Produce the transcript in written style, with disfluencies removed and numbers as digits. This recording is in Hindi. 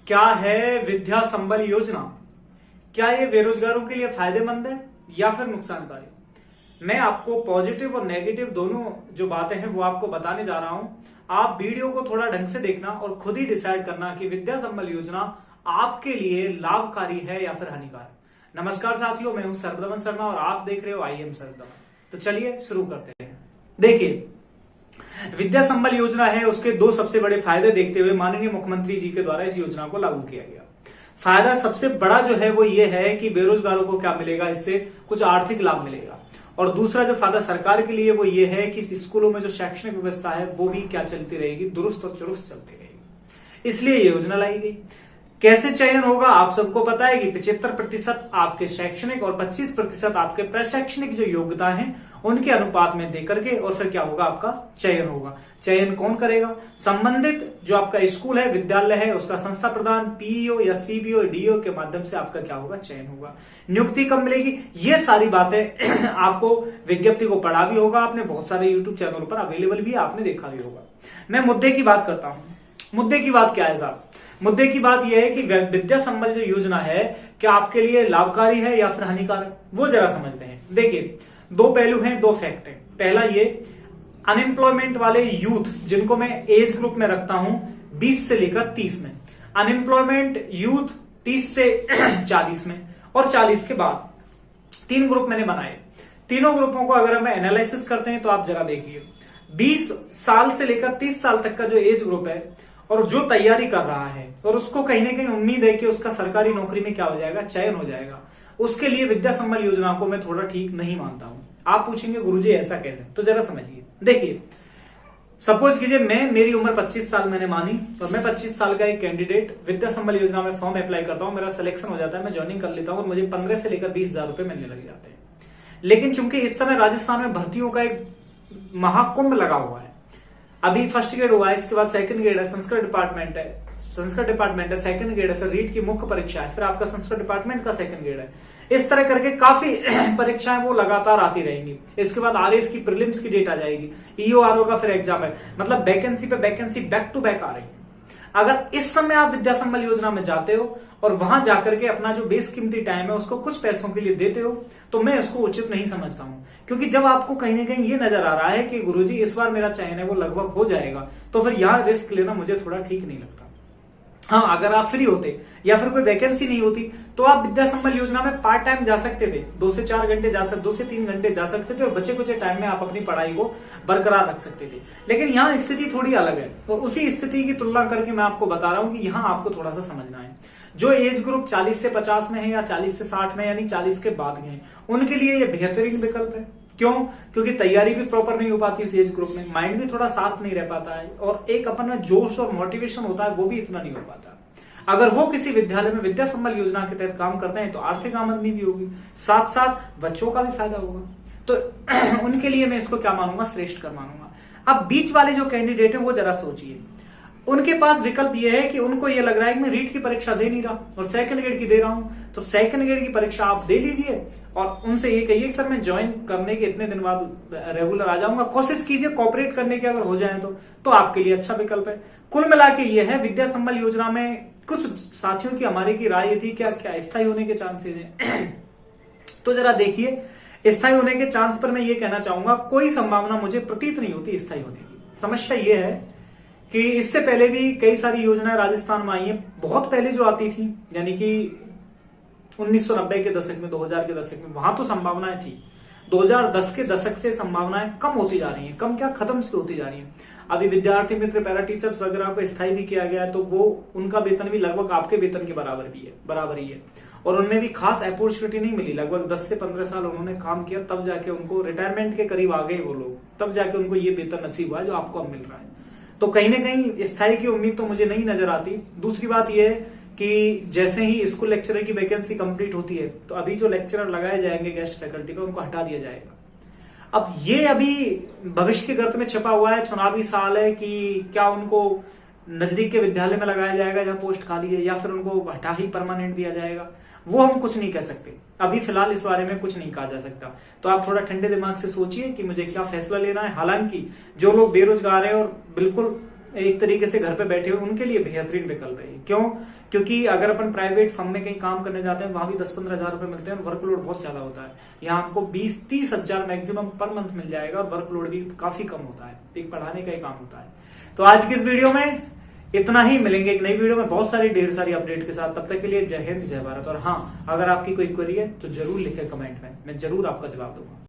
क्या है विद्या संबल योजना? क्या ये बेरोजगारों के लिए फायदेमंद है या फिर नुकसानकारी? मैं आपको पॉजिटिव और नेगेटिव दोनों जो बातें हैं वो आपको बताने जा रहा हूं। आप वीडियो को थोड़ा ढंग से देखना और खुद ही डिसाइड करना कि विद्या संबल योजना आपके लिए लाभकारी है या फिर हानिकारक। नमस्कार साथियों, मैं हूं सर्वदमन शर्मा और आप देख रहे हो IM सर्वदमन। तो चलिए शुरू करते हैं। देखिए, विद्या संबल योजना है, उसके दो सबसे बड़े फायदे देखते हुए माननीय मुख्यमंत्री जी के द्वारा इस योजना को लागू किया गया। फायदा सबसे बड़ा जो है वो ये है कि बेरोजगारों को क्या मिलेगा, इससे कुछ आर्थिक लाभ मिलेगा। और दूसरा जो फायदा सरकार के लिए वो ये है कि स्कूलों में जो शैक्षणिक व्यवस्था है वो भी क्या चलती रहेगी, दुरुस्त और चुरुस्त चलती रहेगी। इसलिए ये योजना लाई गई। कैसे चयन होगा आप सबको पता है कि 75% आपके शैक्षणिक और 25% आपके प्रशैक्षणिक जो योग्यता है उनके अनुपात में देकर के और फिर क्या होगा, आपका चयन होगा। चयन कौन करेगा? संबंधित जो आपका स्कूल है, विद्यालय है, उसका संस्था प्रधान, PEO या CBO DO के माध्यम से आपका क्या होगा, चयन होगा। नियुक्ति कब मिलेगी, ये सारी बातें आपको विज्ञप्ति को पढ़ा भी होगा आपने, बहुत सारे YouTube चैनलों पर अवेलेबल भी आपने देखा भी होगा। मैं मुद्दे की बात करता हूं। मुद्दे की बात क्या है साहब? मुद्दे की बात यह है कि विद्या संबल जो योजना है क्या आपके लिए लाभकारी है या फिर हानिकारक, वो जरा समझते हैं। देखिए, दो पहलू हैं, दो फैक्ट हैं। पहला ये, अनएम्प्लॉयमेंट वाले यूथ जिनको मैं एज ग्रुप में रखता हूं 20 से लेकर 30 में, अनएम्प्लॉयमेंट यूथ 30 से 40 में और 40 के बाद, तीन ग्रुप मैंने बनाए। तीनों ग्रुपों को अगर हम एनालिसिस करते हैं तो आप जरा देखिए, 20 साल से लेकर 30 साल तक का जो एज ग्रुप है और जो तैयारी कर रहा है और उसको कहीं ना कहीं उम्मीद है कि उसका सरकारी नौकरी में क्या हो जाएगा, चयन हो जाएगा, उसके लिए विद्या संबल योजना को मैं थोड़ा ठीक नहीं मानता हूं। आप पूछेंगे गुरुजी ऐसा कैसे, तो जरा समझिए। देखिए, सपोज कीजिए मेरी उम्र 25 साल मैंने मानी और मैं 25 साल का एक कैंडिडेट विद्या संबल योजना में फॉर्म अप्लाई करता हूं, मेरा सिलेक्शन हो जाता है, मैं ज्वाइनिंग कर लेता हूं और मुझे 15 से लेकर 20,000 रुपए मिलने लग जाते हैं। लेकिन चूंकि इस समय राजस्थान में भर्तियों का एक महाकुंभ लगा हुआ है, अभी फर्स्ट ग्रेड हुआ है, इसके बाद सेकंड ग्रेड है, संस्कृत डिपार्टमेंट है, सेकंड ग्रेड है, फिर रीट की मुख्य परीक्षा है, फिर आपका संस्कृत डिपार्टमेंट का सेकंड ग्रेड है। इस तरह करके काफी परीक्षाएं वो लगातार आती रहेंगी। इसके बाद RS की प्रीलिम्स की डेट आ जाएगी, EORO का फिर एग्जाम है, मतलब वैकेंसी पे वैकेंसी बैक टू बैक आ रही है। अगर इस समय आप विद्या संबल योजना में जाते हो और वहां जाकर के अपना जो बेशकीमती टाइम है उसको कुछ पैसों के लिए देते हो, तो मैं इसको उचित नहीं समझता हूं। क्योंकि जब आपको कहीं ना कहीं ये नजर आ रहा है कि गुरुजी इस बार मेरा चयन है वो लगभग हो जाएगा, तो फिर यहां रिस्क लेना मुझे थोड़ा ठीक नहीं लगता। हाँ, अगर आप फ्री होते या फिर कोई वैकेंसी नहीं होती तो आप विद्या संबल योजना में पार्ट टाइम जा सकते थे, 2 से 4 घंटे जा सकते, 2 से 3 घंटे जा सकते थे और बचे कुछ टाइम में आप अपनी पढ़ाई को बरकरार रख सकते थे। लेकिन यहाँ स्थिति थोड़ी अलग है और उसी स्थिति की तुलना करके मैं आपको बता रहा हूं कि यहाँ आपको थोड़ा सा समझना है। जो एज ग्रुप 40 से 50 में है या 40 से 60 में, यानी 40 के बाद के हैं, उनके लिए ये बेहतरीन विकल्प है। क्यों? क्योंकि तैयारी भी प्रॉपर नहीं हो पाती उस एज ग्रुप में, माइंड भी थोड़ा साथ नहीं रह पाता है और एक अपन में जोश और मोटिवेशन होता है वो भी इतना नहीं हो पाता। अगर वो किसी विद्यालय में विद्या संबल योजना के तहत काम करते हैं तो आर्थिक आमदनी भी होगी, साथ साथ बच्चों का भी फायदा होगा, तो उनके लिए मैं इसको क्या मानूंगा, श्रेष्ठ कर मानूंगा। अब बीच वाले जो कैंडिडेट है वो जरा सोचिए, उनके पास विकल्प ये है कि उनको ये लग रहा है कि मैं रीट की परीक्षा दे नहीं रहा और सेकंड ग्रेड की दे रहा हूं, तो सेकंड ग्रेड की परीक्षा आप दे लीजिए और उनसे ये कहिए कि सर मैं ज्वाइन करने के इतने दिन बाद रेगुलर आ जाऊंगा, कोशिश कीजिए कॉपरेट करने के, अगर हो जाए तो आपके लिए अच्छा विकल्प है। कुल मिला के ये है, विद्या संबल योजना में कुछ साथियों की हमारे की राय थी क्या स्थायी होने के चांसेस हैं तो जरा देखिए, स्थायी होने के चांस पर मैं ये कहना चाहूंगा कोई संभावना मुझे प्रतीत नहीं होती स्थायी होने की। समस्या ये है कि इससे पहले भी कई सारी योजनाएं राजस्थान में आई हैं, बहुत पहले जो आती थी, यानी कि 1990 के दशक में, 2000 के दशक में, वहां तो संभावनाएं थी। 2010 के दशक से संभावनाएं कम होती जा रही हैं, कम क्या खत्म से होती जा रही हैं। अभी विद्यार्थी मित्र, पैरा टीचर्स वगैरह को स्थायी भी किया गया है, तो वो उनका वेतन भी लगभग आपके वेतन के बराबर ही है और उनमें भी खास अपॉर्चुनिटी नहीं मिली। लगभग 10 से 15 साल उन्होंने काम किया, तब जाके उनको रिटायरमेंट के करीब आ गए वो लोग, तब जाके उनको ये वेतन नसीब हुआ जो आपको अब मिल रहा है। तो कहीं ना कहीं स्थायी की उम्मीद तो मुझे नहीं नजर आती। दूसरी बात यह है कि जैसे ही स्कूल लेक्चरर की वैकेंसी कंप्लीट होती है तो अभी जो लेक्चरर लगाए जाएंगे गेस्ट फैकल्टी पे, उनको हटा दिया जाएगा। अब ये अभी भविष्य के गर्त में छिपा हुआ है, चुनावी साल है, कि क्या उनको नजदीक के विद्यालय में लगाया जाएगा जहां पोस्ट खाली है, या फिर उनको हटा ही परमानेंट दिया जाएगा, वो हम कुछ नहीं कह सकते। अभी फिलहाल इस बारे में कुछ नहीं कहा जा सकता। तो आप थोड़ा ठंडे दिमाग से सोचिए कि मुझे क्या फैसला लेना है। हालांकि जो लोग बेरोजगार हैं और बिल्कुल एक तरीके से घर पे बैठे हुए उनके लिए बेहतरीन विकल्प है। क्यों? क्योंकि अगर अपन प्राइवेट फर्म में कहीं काम करने जाते हैं, वहां भी 10-15 हजार रुपए मिलते हैं और वर्कलोड बहुत ज्यादा होता है। यहाँ आपको 20-30 हजार मैक्सिमम पर मंथ मिल जाएगा और वर्कलोड भी काफी कम होता है, एक पढ़ाने का ही काम होता है। तो आज की इस वीडियो में इतना ही, मिलेंगे एक नई वीडियो में बहुत सारी ढेर सारी अपडेट के साथ। तब तक के लिए जय हिंद जय भारत। और हाँ, अगर आपकी कोई क्वेरी है तो जरूर लिखे कमेंट में, मैं जरूर आपका जवाब दूंगा।